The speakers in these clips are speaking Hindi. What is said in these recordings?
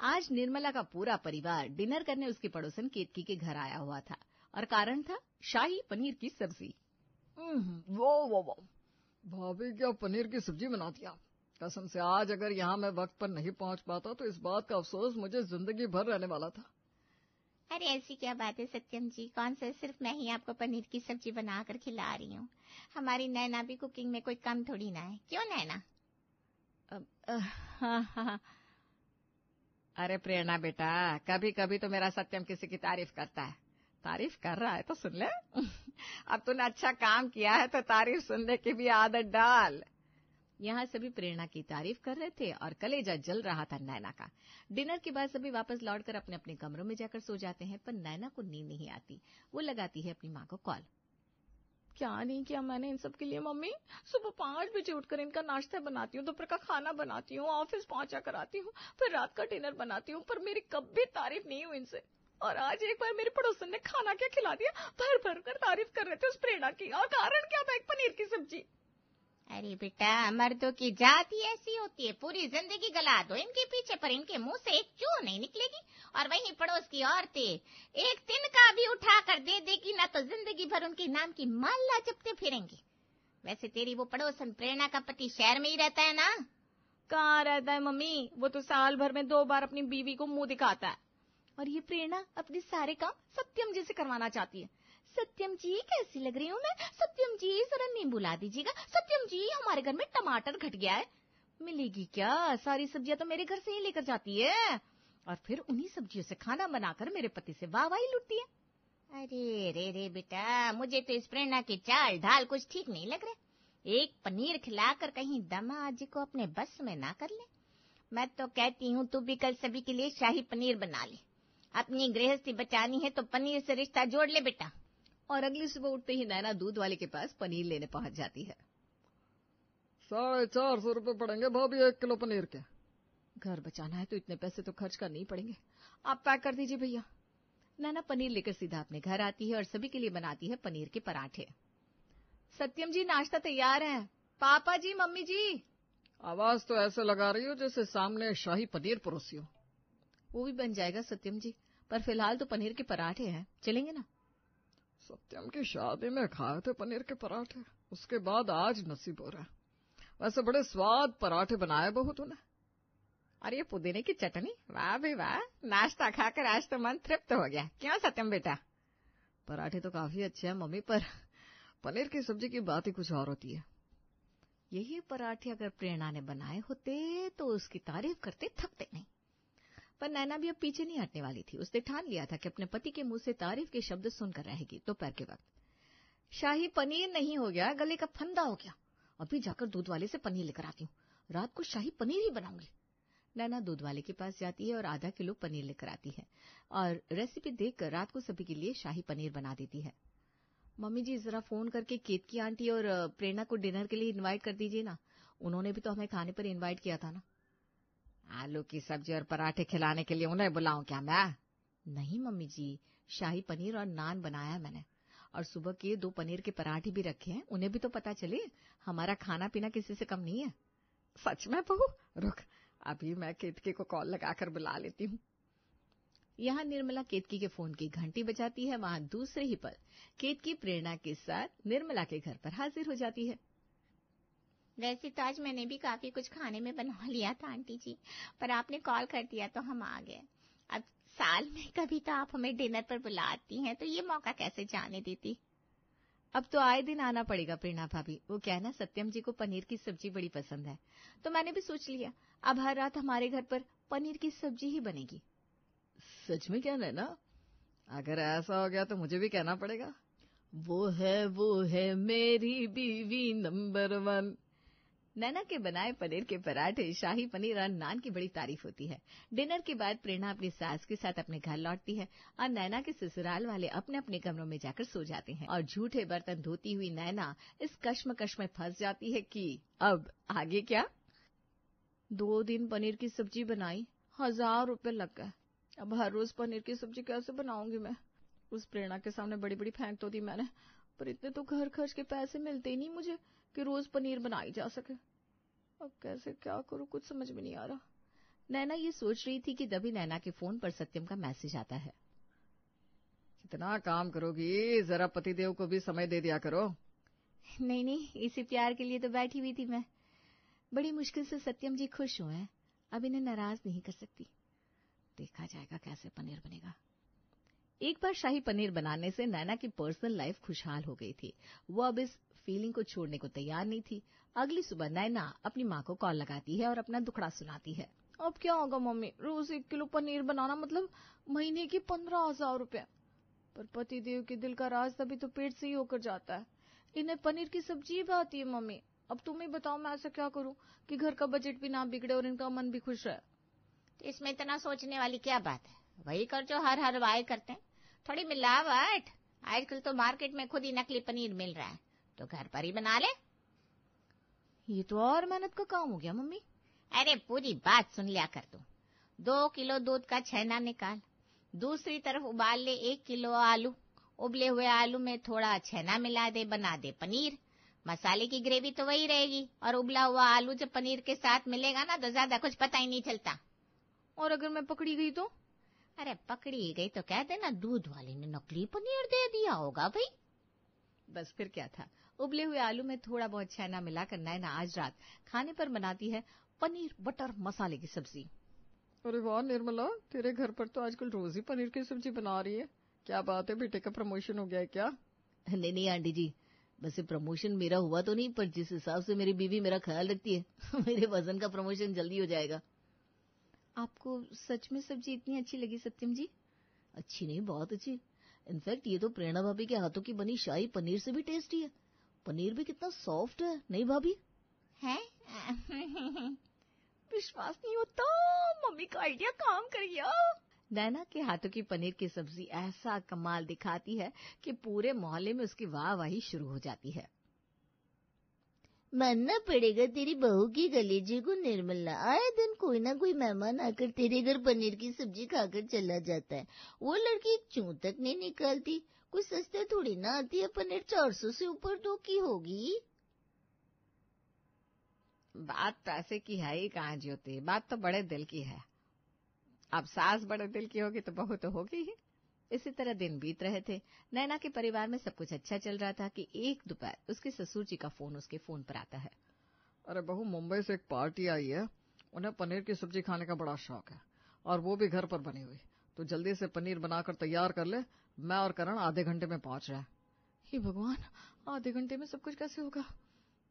आज निर्मला का पूरा परिवार डिनर करने उसकी पड़ोसन केतकी के घर आया हुआ था और कारण था शाही पनीर की सब्जी। वो भाभी क्या पनीर की सब्जी बना दिया। कसम से आज अगर यहाँ मैं वक्त पर नहीं पहुँच पाता तो इस बात का अफसोस मुझे जिंदगी भर रहने वाला था। अरे ऐसी क्या बात है सत्यम जी, कौन सा सिर्फ मैं ही आपको पनीर की सब्जी बनाकर खिला रही हूँ। हमारी नैना भी कुकिंग में कोई कम थोड़ी ना है, क्यों नैना? हाँ। अरे प्रेरणा बेटा, कभी कभी तो मेरा सत्यम किसी की तारीफ करता है। तारीफ कर रहा है तो सुन ले। अब तूने अच्छा काम किया है तो तारीफ सुनने की भी आदत डाल। यहाँ सभी प्रेरणा की तारीफ कर रहे थे और कलेजा जल रहा था नैना का। डिनर के बाद सभी वापस लौटकर अपने अपने कमरों में जाकर सो जाते हैं, पर नैना को नींद नहीं आती। वो लगाती है अपनी माँ को कॉल। क्या नहीं किया मैंने इन सब के लिए मम्मी। सुबह 5 बजे उठकर इनका नाश्ता बनाती हूँ, दोपहर का खाना बनाती हूँ, ऑफिस पहुंचा कराती हूँ, फिर रात का डिनर बनाती हूँ, पर मेरी कभी तारीफ नहीं हुई इनसे। और आज एक बार मेरे पड़ोसन ने खाना क्या खिला दिया, भर भर कर तारीफ कर रहे थे उस प्रेरणा की, और कारण क्या था? एक पनीर की सब्जी। अरे बेटा, मर्दों की जाति ऐसी होती है, पूरी जिंदगी गला दो इनके पीछे पर इनके मुंह से एक चू नहीं निकलेगी। और वहीं पड़ोस की औरतें एक तिनका भी उठा कर दे देगी ना तो जिंदगी भर उनके नाम की माला जपते फिरेंगी। वैसे तेरी वो पड़ोसन प्रेरणा का पति शहर में ही रहता है ना? कहाँ रहता है मम्मी, वो तो साल भर में 2 बार अपनी बीवी को मुंह दिखाता है। और ये प्रेरणा अपने सारे काम सत्यम जी से करवाना चाहती है। सत्यम जी कैसी लग रही हूँ मैं? सत्यम जी जरा नींबू ला दीजिएगा। सत्यम जी हमारे घर में टमाटर घट गया है। मिलेगी क्या? सारी सब्जियां तो मेरे घर से ही लेकर जाती है और फिर उन्हीं सब्जियों से खाना बनाकर मेरे पति से वाहवाही लुटती है। अरे रे बेटा, मुझे तो इस प्रेरणा की चाल ढाल कुछ ठीक नहीं लग रहे। एक पनीर खिलाकर कहीं दामाद जी को अपने बस में ना कर ले। मैं तो कहती हूँ तू भी कल सभी के लिए शाही पनीर बना ले। अपनी गृहस्थी बचानी है तो पनीर से रिश्ता जोड़ ले बेटा। और अगली सुबह उठते ही नैना दूध वाले के पास पनीर लेने पहुंच जाती है। 450 रुपए पड़ेंगे भाभी 1 किलो पनीर के। घर बचाना है तो इतने पैसे तो खर्च करने ही पड़ेंगे। आप पैक कर दीजिए भैया। नैना पनीर लेकर सीधा अपने घर आती है और सभी के लिए बनाती है पनीर के पराठे। सत्यम जी नाश्ता तैयार है। पापा जी, मम्मी जी। आवाज तो ऐसे लगा रही हो जैसे सामने शाही पनीर परोसी हो। वो भी बन जाएगा सत्यम जी, पर फिलहाल तो पनीर के पराठे हैं, चलेंगे ना? सत्यम की शादी में खाए थे पनीर के पराठे, उसके बाद आज नसीब हो रहा है। वैसे बड़े स्वाद पराठे बनाए बहू तूने। और ये पुदीने की चटनी, वाह भी वाह। नाश्ता खाकर आज तो मन तृप्त हो गया, क्यों सत्यम बेटा? पराठे तो काफी अच्छे हैं मम्मी, पर पनीर की सब्जी की बात ही कुछ और होती है। यही पराठे अगर प्रेरणा ने बनाए होते तो उसकी तारीफ करते थकते नहीं। पर नैना भी अब पीछे नहीं हटने वाली थी। उसने ठान लिया था कि अपने पति के मुंह से तारीफ के शब्द सुनकर रहेगी। दोपहर के वक्त शाही पनीर नहीं हो गया, गले का फंदा हो गया। अभी जाकर दूध वाले से पनीर लेकर आती हूँ, रात को शाही पनीर ही बनाऊंगी। नैना दूध वाले के पास जाती है और आधा किलो पनीर लेकर आती है और रेसिपी देखकर रात को सभी के लिए शाही पनीर बना देती है। मम्मी जी जरा फोन करके केतकी आंटी और प्रेरणा को डिनर के लिए इनवाइट कर दीजिए ना, उन्होंने भी तो हमें खाने पर इनवाइट किया था ना। आलू की सब्जी और पराठे खिलाने के लिए उन्हें बुलाऊं क्या मैं? नहीं मम्मी जी, शाही पनीर और नान बनाया मैंने और सुबह के 2 पनीर के पराठे भी रखे हैं, उन्हें भी तो पता चले हमारा खाना पीना किसी से कम नहीं है। सच में बहू? रुक, अभी मैं केतकी को कॉल लगाकर बुला लेती हूँ। यहाँ निर्मला केतकी के फोन की घंटी बजाती है। वहां दूसरे ही पल केतकी प्रेरणा के साथ निर्मला के घर पर हाजिर हो जाती है। वैसे तो आज मैंने भी काफी कुछ खाने में बना लिया था आंटी जी, पर आपने कॉल कर दिया तो हम आ गए। अब साल में कभी तो आप हमें डिनर पर बुलाती हैं, तो ये मौका कैसे जाने देती। अब तो आए दिन आना पड़ेगा प्रेरणा भाभी। वो क्या है ना, सत्यम जी को पनीर की सब्जी बड़ी पसंद है, तो मैंने भी सोच लिया अब हर रात हमारे घर पर पनीर की सब्जी ही बनेगी। सच में क्या नैना? अगर ऐसा हो गया तो मुझे भी कहना पड़ेगा। वो है मेरी बीवी नंबर 1। नैना के बनाए पनीर के पराठे, शाही पनीर और नान की बड़ी तारीफ होती है। डिनर के बाद प्रेरणा अपनी सास के साथ अपने घर लौटती है और नैना के ससुराल वाले अपने अपने कमरों में जाकर सो जाते हैं और झूठे बर्तन धोती हुई नैना इस कश्मकश में फंस जाती है कि अब आगे क्या। 2 दिन पनीर की सब्जी बनाई, 1000 रुपए लग गए। अब हर रोज पनीर की सब्जी कैसे बनाऊंगी मैं? उस प्रेरणा के सामने बड़ी बड़ी फेंक तो दी मैंने, पर इतने तो घर खर्च के पैसे मिलते ही नहीं मुझे कि रोज पनीर बनाई जा सके। अब कैसे क्या करूं, कुछ समझ में नहीं आ रहा। नैना ये सोच रही थी कि तभी नैना के फोन पर सत्यम का मैसेज आता है। कितना काम करोगी, जरा पतिदेव को भी समय दे दिया करो। नहीं, इसी प्यार के लिए तो बैठी हुई थी मैं। बड़ी मुश्किल से सत्यम जी खुश हुए हैं, अब इन्हें नाराज नहीं कर सकती। देखा जाएगा कैसे पनीर बनेगा। एक बार शाही पनीर बनाने से नैना की पर्सनल लाइफ खुशहाल हो गई थी। वो अब इस फीलिंग को छोड़ने को तैयार नहीं थी। अगली सुबह नैना अपनी माँ को कॉल लगाती है और अपना दुखड़ा सुनाती है। अब क्या होगा मम्मी, रोज 1 किलो पनीर बनाना मतलब महीने के 15,000 रुपए। पर पतिदेव के दिल का राज तभी तो पेट से ही होकर जाता है। इन्हें पनीर की सब्जी भी आती है मम्मी। अब तुम ही बताओ मैं ऐसा क्या करूं कि घर का बजट भी ना बिगड़े और इनका मन भी खुश रहे। तो इसमें इतना सोचने वाली क्या बात है, वही कर जो हर बार करते हैं। थोड़ी मिलावट, आजकल तो मार्केट में खुद ही नकली पनीर मिल रहा है, तो घर पर ही बना ले। ये तो और मेहनत का काम हो गया मम्मी। अरे पूरी बात सुन लिया कर तू। 2 किलो दूध का छेना निकाल, दूसरी तरफ उबाल ले 1 किलो आलू, उबले हुए आलू में थोड़ा छेना मिला दे, बना दे पनीर। मसाले की ग्रेवी तो वही रहेगी, और उबला हुआ आलू जब पनीर के साथ मिलेगा ना तो ज्यादा कुछ पता ही नहीं चलता। और अगर मैं पकड़ी गई तो? अरे पकड़ी गई तो कह देना दूध वाले ने नकली पनीर दे दिया होगा भाई। बस फिर क्या था। उबले हुए आलू में थोड़ा बहुत छेना मिलाकर नैना आज रात खाने पर बनाती है पनीर बटर मसाले की सब्जी। अरे वाह निर्मला, तेरे घर पर तो आजकल रोज ही पनीर की सब्जी बना रही है। क्या बात है, बेटे का प्रमोशन हो गया है क्या? नहीं आंटी जी, बस ये प्रमोशन मेरा हुआ तो नहीं, पर जिस हिसाब से मेरी बीवी मेरा ख्याल रखती है मेरे वजन का प्रमोशन जल्दी हो जाएगा। आपको सच में सब्जी इतनी अच्छी लगी सत्यम जी? अच्छी नहीं, बहुत अच्छी। इनफैक्ट ये तो प्रेरणा भाभी के हाथों की बनी शाही पनीर से भी टेस्टी है। पनीर भी कितना सॉफ्ट है, नहीं भाभी? है विश्वास नहीं होता, मम्मी का आइडिया काम कर गया। नैना के हाथों की पनीर की सब्जी ऐसा कमाल दिखाती है कि पूरे मोहल्ले में उसकी वाहवाही शुरू हो जाती है। मानना पड़ेगा तेरी बहू की कलेजे को निर्मला। आए दिन कोई ना कोई मेहमान आकर तेरे घर पनीर की सब्जी खाकर चला जाता है। वो लड़की एक चूं तक नहीं निकालती। कोई सस्ते थोड़ी ना आती है पनीर, 400 से ऊपर तो की होगी। बात पैसे की है ही कहाँ ज्योति, बात तो बड़े दिल की है। अब सास बड़े दिल की होगी तो बहू तो होगी ही। इसी तरह दिन बीत रहे थे। नैना के परिवार में सब कुछ अच्छा चल रहा था कि एक दोपहर उसके ससुर जी का फोन उसके फोन पर आता है। अरे बहू, मुंबई से एक पार्टी आई है, उन्हें पनीर की सब्जी खाने का बड़ा शौक है, और वो भी घर पर बनी हुई। तो जल्दी से पनीर बनाकर तैयार कर ले, मैं और करण आधे घंटे में पहुंच रहे हैं। हे भगवान, आधे घंटे में सब कुछ कैसे होगा?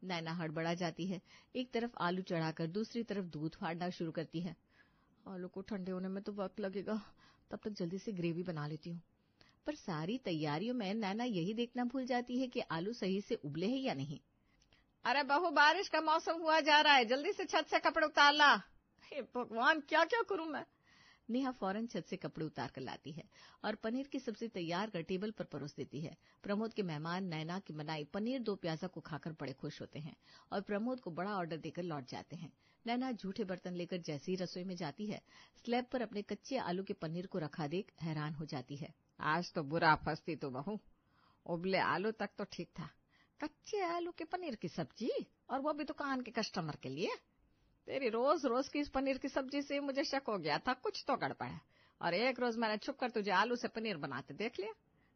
नैना हड़बड़ा जाती है। एक तरफ आलू चढ़ाकर दूसरी तरफ दूध फाड़ना शुरू करती है। आलू को ठंडे होने में तो वक्त लगेगा, तब तक जल्दी से ग्रेवी बना लेती हूँ। पर सारी तैयारियों में नैना यही देखना भूल जाती है कि आलू सही से उबले हैं या नहीं। अरे बहू, बारिश का मौसम हुआ जा रहा है, जल्दी से छत से कपड़े उतार ला। हे भगवान, क्या क्या करूं मैं? नेहा फौरन छत से कपड़े उतार कर लाती है और पनीर की सब्जी तैयार कर टेबल पर परोस देती है। प्रमोद के मेहमान नैना की बनाई पनीर 2 प्याजा को खाकर बड़े खुश होते हैं और प्रमोद को बड़ा ऑर्डर देकर लौट जाते हैं। नैना झूठे बर्तन लेकर जैसे ही रसोई में जाती है, स्लैब पर अपने कच्चे आलू के पनीर को रखा देख हैरान हो जाती है। आज तो बुरा फंसती तो बहू, उबले आलू तक तो ठीक था, कच्चे आलू के पनीर की सब्जी, और वो भी दुकान के कस्टमर के लिए। तेरी रोज रोज की इस पनीर की सब्जी से मुझे शक हो गया था, कुछ तो गड़बड़ है। और एक रोज मैंने छुप कर तुझे आलू से पनीर बनाते देख लिया।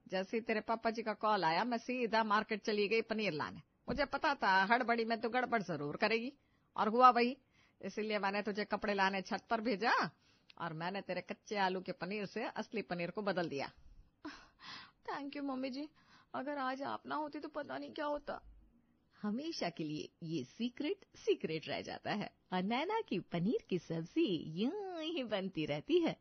जैसे ही तेरे पापा जी का कॉल आया, मैं सीधा मार्केट चली गई पनीर लाने। मुझे पता था हड़बड़ी में तो गड़बड़ जरूर करेगी, और हुआ वही। इसीलिए मैंने तुझे कपड़े लाने छत पर भेजा, और मैंने तेरे कच्चे आलू के पनीर से असली पनीर को बदल दिया। थैंक यू मम्मी जी, अगर आज आप ना होती तो पता नहीं क्या होता। हमेशा के लिए ये सीक्रेट रह जाता है और नैना की पनीर की सब्जी यूं ही बनती रहती है।